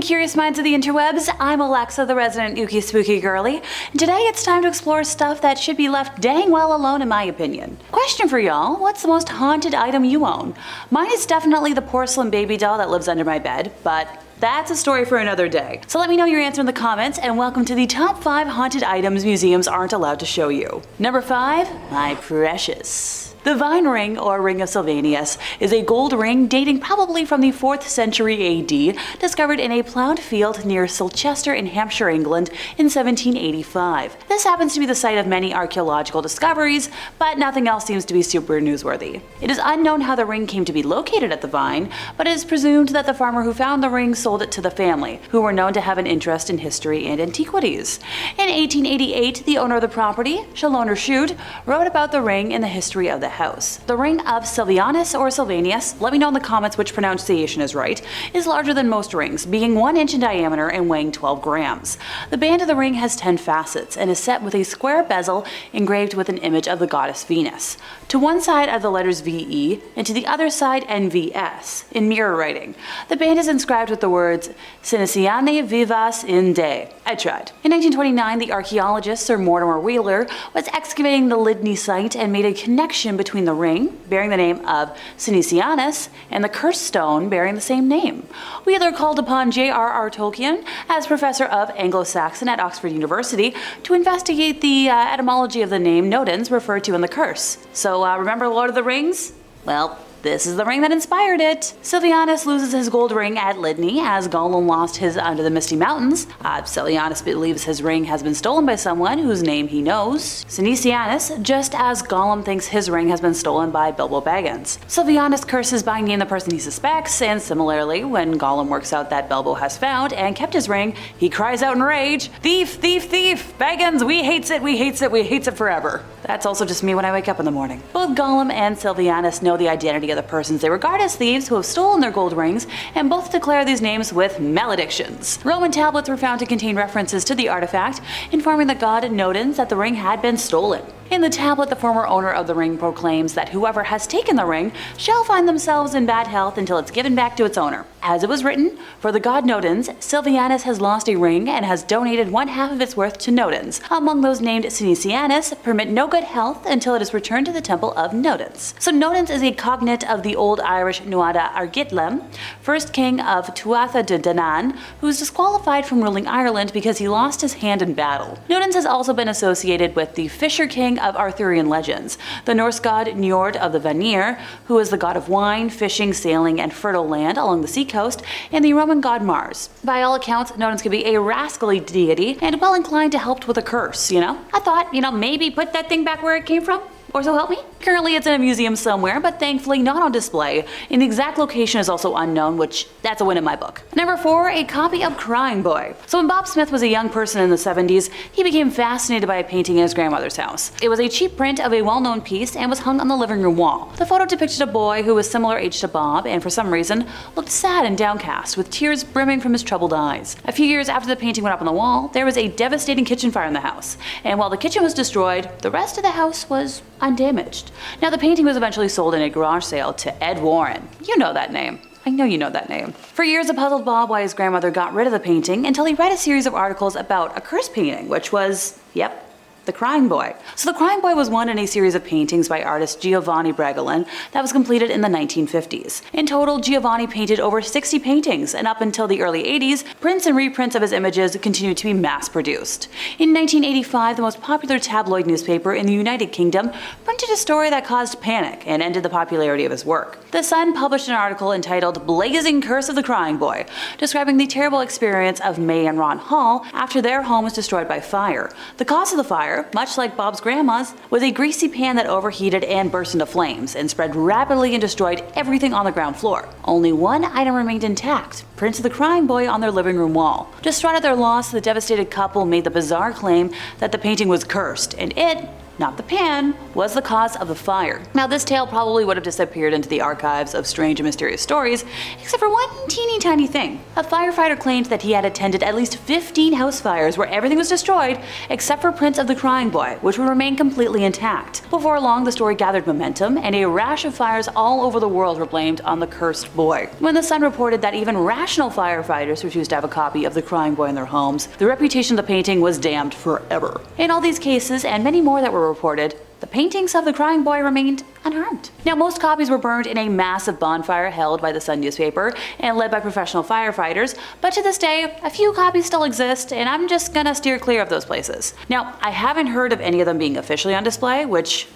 curious minds of the interwebs, I'm Alexa, the resident Ookie Spooky Girly, and today it's time to explore stuff that should be left dang well alone in my opinion. Question for y'all, what's the most haunted item you own? Mine is definitely the porcelain baby doll that lives under my bed, but that's a story for another day. So let me know your answer in the comments, and welcome to the top 5 haunted items museums aren't allowed to show you. Number 5, my precious. The Vine Ring, or Ring of Sylvanus, is a gold ring dating probably from the 4th century AD, discovered in a plowed field near Silchester in Hampshire, England in 1785. This happens to be the site of many archaeological discoveries, but nothing else seems to be super newsworthy. It is unknown how the ring came to be located at the vine, but it is presumed that the farmer who found the ring sold it to the family, who were known to have an interest in history and antiquities. In 1888, the owner of the property, Shalloner Shute, wrote about the ring in the history of the house. The ring of Sylvanus or Sylvanus, let me know in the comments which pronunciation is right, is larger than most rings, being 1 inch in diameter and weighing 12 grams. The band of the ring has 10 facets and is set with a square bezel engraved with an image of the goddess Venus. To one side are the letters VE and to the other side NVS in mirror writing. The band is inscribed with the words Siniciane vivas in de. I tried. In 1929, the archaeologist Sir Mortimer Wheeler was excavating the Lydney site and made a connection between the ring, bearing the name of Sinicianus, and the cursed stone bearing the same name. Wheeler called upon J.R.R. Tolkien, as professor of Anglo-Saxon at Oxford University, to investigate the etymology of the name Nodens referred to in the curse. So remember Lord of the Rings? Well, this is the ring that inspired it. Sylvanus loses his gold ring at Lydney as Gollum lost his under the Misty Mountains. Sylvanus believes his ring has been stolen by someone whose name he knows, Sinicianus, just as Gollum thinks his ring has been stolen by Bilbo Baggins. Sylvanus curses by name the person he suspects, and similarly, when Gollum works out that Bilbo has found and kept his ring, he cries out in rage, "Thief, thief, thief! Baggins, we hates it, we hates it, we hates it forever." That's also just me when I wake up in the morning. Both Gollum and Sylvanus know the identity of the persons they regard as thieves who have stolen their gold rings, and both declare these names with maledictions. Roman tablets were found to contain references to the artifact, informing the god Nodens that the ring had been stolen. In the tablet, the former owner of the ring proclaims that whoever has taken the ring shall find themselves in bad health until it's given back to its owner. As it was written, for the god Nodens, Sylvanus has lost a ring and has donated 1/2 of its worth to Nodens. Among those named Sinicianus, permit no good health until it is returned to the temple of Nodens. So Nodens is a cognate of the old Irish Nuada Argitlem, first king of Tuatha de Danann, who was disqualified from ruling Ireland because he lost his hand in battle. Nodens has also been associated with the Fisher King of Arthurian legends, the Norse god Njord of the Vanir, who is the god of wine, fishing, sailing, and fertile land along the seacoast, and the Roman god Mars. By all accounts, Nodens could be a rascally deity and well inclined to help with a curse, I thought, maybe put that thing back where it came from? Or so help me? Currently it's in a museum somewhere, but thankfully not on display, and the exact location is also unknown, which that's a win in my book. Number 4, a copy of Crying Boy. So when Bob Smith was a young person in the 70s, he became fascinated by a painting in his grandmother's house. It was a cheap print of a well-known piece and was hung on the living room wall. The photo depicted a boy who was similar age to Bob and for some reason looked sad and downcast, with tears brimming from his troubled eyes. A few years after the painting went up on the wall, there was a devastating kitchen fire in the house, and while the kitchen was destroyed, the rest of the house was undamaged. Now the painting was eventually sold in a garage sale to Ed Warren. You know that name. I know you know that name. For years it puzzled Bob why his grandmother got rid of the painting until he read a series of articles about a curse painting, which was, yep, The Crying Boy. So The Crying Boy was one in a series of paintings by artist Giovanni Bregolin that was completed in the 1950s. In total, Giovanni painted over 60 paintings, and up until the early 80s, prints and reprints of his images continued to be mass-produced. In 1985, the most popular tabloid newspaper in the United Kingdom printed a story that caused panic and ended the popularity of his work. The Sun published an article entitled Blazing Curse of the Crying Boy, describing the terrible experience of May and Ron Hall after their home was destroyed by fire. The cause of the fire, much like Bob's grandma's, was a greasy pan that overheated and burst into flames and spread rapidly and destroyed everything on the ground floor. Only one item remained intact, prints of the Crying Boy on their living room wall. Distraught at their loss, the devastated couple made the bizarre claim that the painting was cursed, and it not the pan, was the cause of the fire. Now, this tale probably would have disappeared into the archives of strange and mysterious stories, except for one teeny tiny thing. A firefighter claimed that he had attended at least 15 house fires where everything was destroyed except for prints of the crying boy, which would remain completely intact. Before long, the story gathered momentum, and a rash of fires all over the world were blamed on the cursed boy. When the Sun reported that even rational firefighters refused to have a copy of the crying boy in their homes, the reputation of the painting was damned forever. In all these cases, and many more that were reported, the paintings of the crying boy remained unharmed. Now, most copies were burned in a massive bonfire held by the Sun newspaper and led by professional firefighters, but to this day, a few copies still exist, and I'm just gonna steer clear of those places. Now, I haven't heard of any of them being officially on display, which,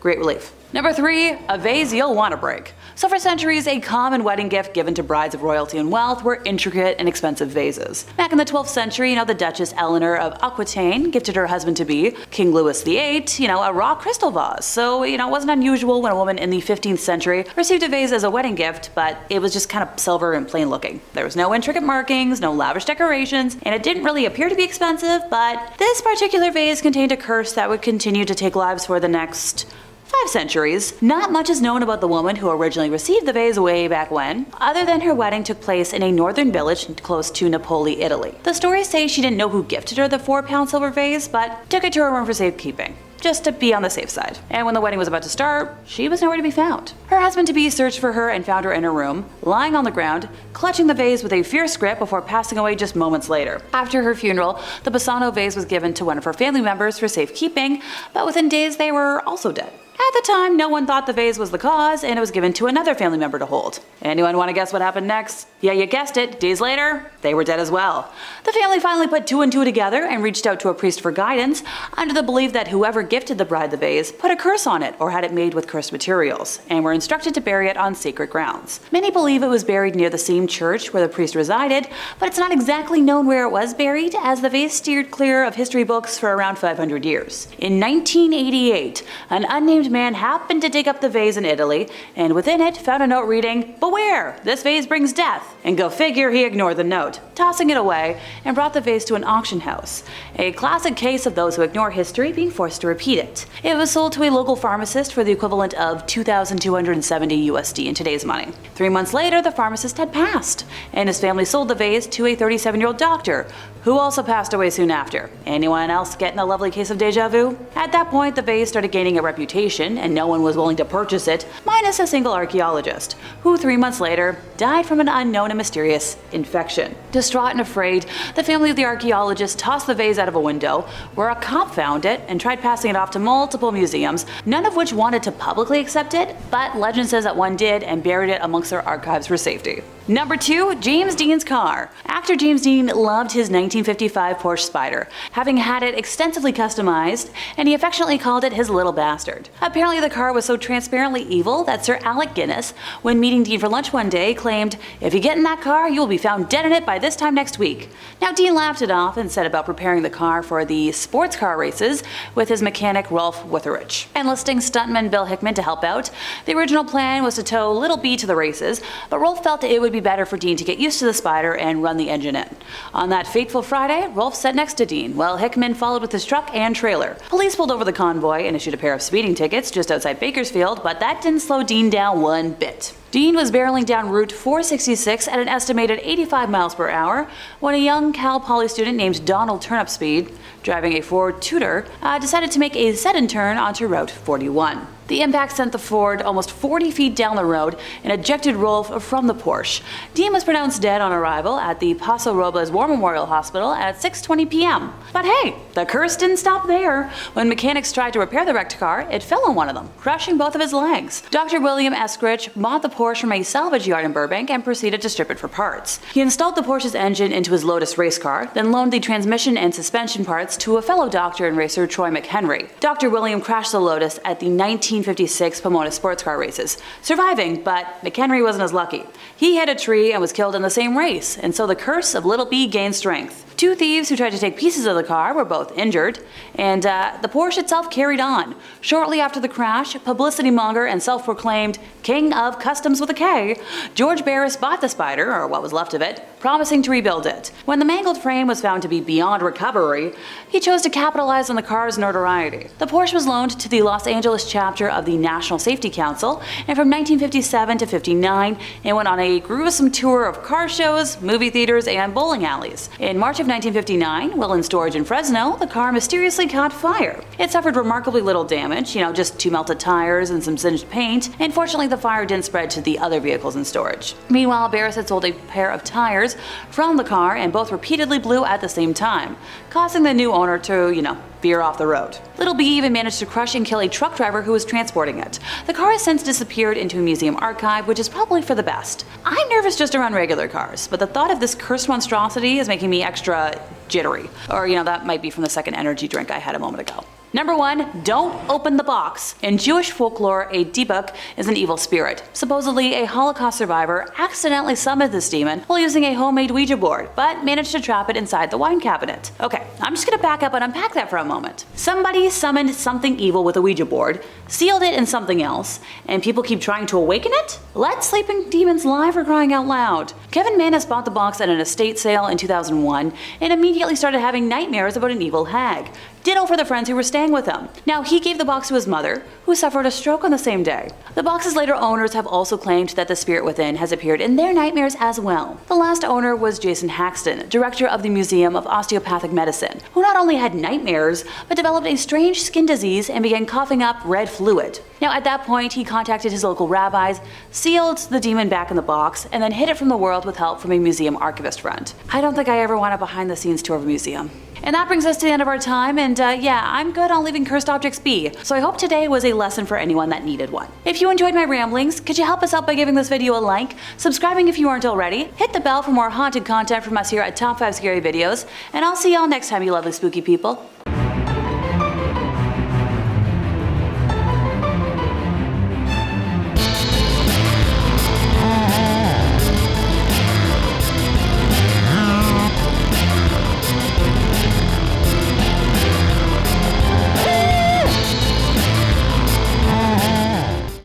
great relief. Number 3, a vase you'll want to break. So for centuries, a common wedding gift given to brides of royalty and wealth were intricate and expensive vases. Back in the 12th century, the Duchess Eleanor of Aquitaine gifted her husband-to-be, King Louis VIII, a raw crystal vase. So, it wasn't unusual when a woman in the 15th century received a vase as a wedding gift, but it was just kind of silver and plain looking. There was no intricate markings, no lavish decorations, and it didn't really appear to be expensive, but this particular vase contained a curse that would continue to take lives for the next 5 centuries. Not much is known about the woman who originally received the vase way back when, other than her wedding took place in a northern village close to Napoli, Italy. The stories say she didn't know who gifted her the 4-pound silver vase, but took it to her room for safekeeping, just to be on the safe side. And when the wedding was about to start, she was nowhere to be found. Her husband-to-be searched for her and found her in her room, lying on the ground, clutching the vase with a fierce grip before passing away just moments later. After her funeral, the Bassano vase was given to one of her family members for safekeeping, but within days they were also dead. At the time, no one thought the vase was the cause, and it was given to another family member to hold. Anyone want to guess what happened next? Yeah, you guessed it. Days later, they were dead as well. The family finally put 2 and 2 together and reached out to a priest for guidance, under the belief that whoever gifted the bride the vase put a curse on it or had it made with cursed materials, and were instructed to bury it on sacred grounds. Many believe it was buried near the same church where the priest resided, but it's not exactly known where it was buried, as the vase steered clear of history books for around 500 years. In 1988, an unnamed man happened to dig up the vase in Italy, and within it found a note reading, "Beware, this vase brings death." And go figure, he ignored the note, tossing it away, and brought the vase to an auction house. A classic case of those who ignore history being forced to repeat it. It was sold to a local pharmacist for the equivalent of $2,270 USD in today's money. 3 months later, the pharmacist had passed, and his family sold the vase to a 37-year-old doctor, who also passed away soon after. Anyone else getting a lovely case of deja vu? At that point, the vase started gaining a reputation, and no one was willing to purchase it, minus a single archaeologist, who 3 months later died from an unknown and mysterious infection. Distraught and afraid, the family of the archaeologist tossed the vase out of a window, where a cop found it and tried passing it off to multiple museums, none of which wanted to publicly accept it, but legend says that one did and buried it amongst their archives for safety. Number 2, James Dean's car. Actor James Dean loved his 1955 Porsche Spyder, having had it extensively customized, and he affectionately called it his little bastard. Apparently the car was so transparently evil that Sir Alec Guinness, when meeting Dean for lunch one day, claimed, "If you get in that car, you will be found dead in it by this time next week." Now, Dean laughed it off and set about preparing the car for the sports car races with his mechanic Rolf Witherich. Enlisting stuntman Bill Hickman to help out, the original plan was to tow Little B to the races, but Rolf felt it would be better for Dean to get used to the Spyder and run the engine in. On that fateful Friday, Rolf sat next to Dean, while Hickman followed with his truck and trailer. Police pulled over the convoy and issued a pair of speeding tickets just outside Bakersfield, but that didn't slow Dean down one bit. Dean was barreling down Route 466 at an estimated 85 miles per hour when a young Cal Poly student named Donald Turnipspeed, driving a Ford Tudor, decided to make a sudden turn onto Route 41. The impact sent the Ford almost 40 feet down the road and ejected Rolf from the Porsche. Dean was pronounced dead on arrival at the Paso Robles War Memorial Hospital at 6:20 p.m. But hey, the curse didn't stop there. When mechanics tried to repair the wrecked car, it fell on one of them, crushing both of his legs. Dr. William Eskridge bought the Porsche from a salvage yard in Burbank and proceeded to strip it for parts. He installed the Porsche's engine into his Lotus race car, then loaned the transmission and suspension parts to a fellow doctor and racer, Troy McHenry. Dr. William crashed the Lotus at the 1956 Pomona sports car races, surviving, but McHenry wasn't as lucky. He hit a tree and was killed in the same race, and so the curse of Little B gained strength. 2 thieves who tried to take pieces of the car were both injured, and the Porsche itself carried on. Shortly after the crash, publicity monger and self-proclaimed King of Customs with a K, George Barris bought the Spyder, or what was left of it, promising to rebuild it. When the mangled frame was found to be beyond recovery, he chose to capitalize on the car's notoriety. The Porsche was loaned to the Los Angeles chapter of the National Safety Council, and from 1957 to 59, it went on a gruesome tour of car shows, movie theaters, and bowling alleys. In March of 1959, while in storage in Fresno, the car mysteriously caught fire. It suffered remarkably little damage, just 2 melted tires and some singed paint, and fortunately the fire didn't spread to the other vehicles in storage. Meanwhile, Vase had sold a pair of tires from the car, and both repeatedly blew at the same time, causing the new owner to, veer off the road. Little B even managed to crush and kill a truck driver who was transporting it. The car has since disappeared into a museum archive, which is probably for the best. I'm nervous just around regular cars, but the thought of this cursed monstrosity is making me extra jittery. Or, that might be from the second energy drink I had a moment ago. Number 1, don't open the box. In Jewish folklore, a dibuk is an evil spirit. Supposedly, a Holocaust survivor accidentally summoned this demon while using a homemade Ouija board, but managed to trap it inside the wine cabinet. Okay, I'm just gonna back up and unpack that for a moment. Somebody summoned something evil with a Ouija board, sealed it in something else, and people keep trying to awaken it? Let sleeping demons lie, for crying out loud. Kevin Manis bought the box at an estate sale in 2001 and immediately started having nightmares about an evil hag. Ditto for the friends who were staying with him. Now, he gave the box to his mother, who suffered a stroke on the same day. The box's later owners have also claimed that the spirit within has appeared in their nightmares as well. The last owner was Jason Haxton, director of the Museum of Osteopathic Medicine, who not only had nightmares, but developed a strange skin disease and began coughing up red fluid. Now, at that point, he contacted his local rabbis, sealed the demon back in the box, and then hid it from the world with help from a museum archivist friend. I don't think I ever want a behind-the-scenes tour of a museum. And that brings us to the end of our time, and yeah, I'm good on leaving cursed objects be, so I hope today was a lesson for anyone that needed one. If you enjoyed my ramblings, could you help us out by giving this video a like, subscribing if you aren't already, hit the bell for more haunted content from us here at Top 5 Scary Videos, and I'll see y'all next time, you lovely spooky people.